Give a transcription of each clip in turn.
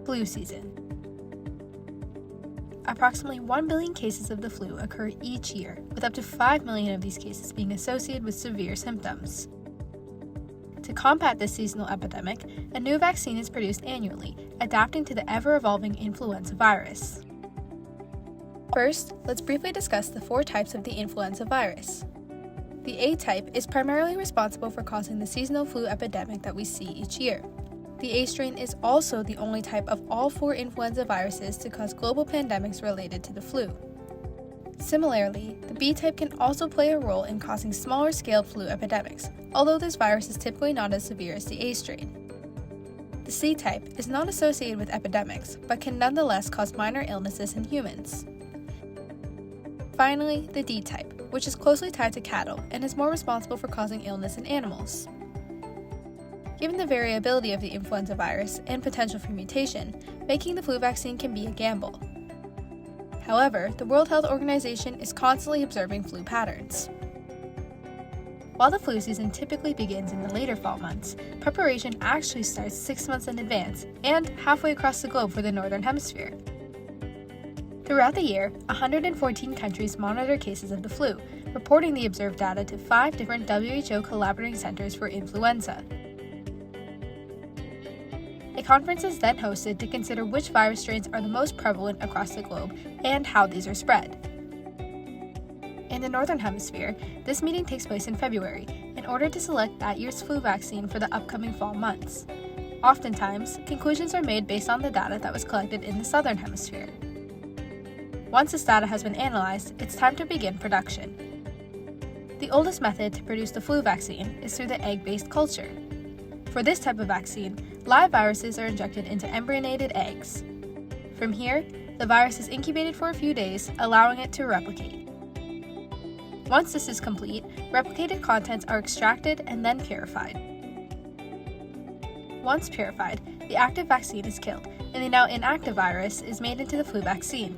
Flu season. Approximately 1 billion cases of the flu occur each year, with up to 5 million of these cases being associated with severe symptoms. To combat this seasonal epidemic, a new vaccine is produced annually, adapting to the ever-evolving influenza virus. First, let's briefly discuss the 4 types of the influenza virus. The A type is primarily responsible for causing the seasonal flu epidemic that we see each year. The A strain is also the only type of all 4 influenza viruses to cause global pandemics related to the flu. Similarly, the B type can also play a role in causing smaller-scale flu epidemics, although this virus is typically not as severe as the A strain. The C type is not associated with epidemics, but can nonetheless cause minor illnesses in humans. Finally, the D type, which is closely tied to cattle and is more responsible for causing illness in animals. Given the variability of the influenza virus and potential for mutation, making the flu vaccine can be a gamble. However, the World Health Organization is constantly observing flu patterns. While the flu season typically begins in the later fall months, preparation actually starts 6 months in advance and halfway across the globe for the Northern Hemisphere. Throughout the year, 114 countries monitor cases of the flu, reporting the observed data to 5 different WHO collaborating centers for influenza. A conference is then hosted to consider which virus strains are the most prevalent across the globe and how these are spread. In the Northern Hemisphere, this meeting takes place in February in order to select that year's flu vaccine for the upcoming fall months. Oftentimes, conclusions are made based on the data that was collected in the Southern Hemisphere. Once this data has been analyzed, it's time to begin production. The oldest method to produce the flu vaccine is through the egg-based culture. For this type of vaccine, live viruses are injected into embryonated eggs. From here, the virus is incubated for a few days, allowing it to replicate. Once this is complete, replicated contents are extracted and then purified. Once purified, the active vaccine is killed, and the now inactive virus is made into the flu vaccine.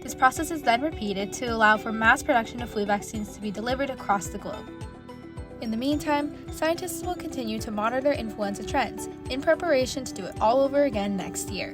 This process is then repeated to allow for mass production of flu vaccines to be delivered across the globe. In the meantime, scientists will continue to monitor influenza trends in preparation to do it all over again next year.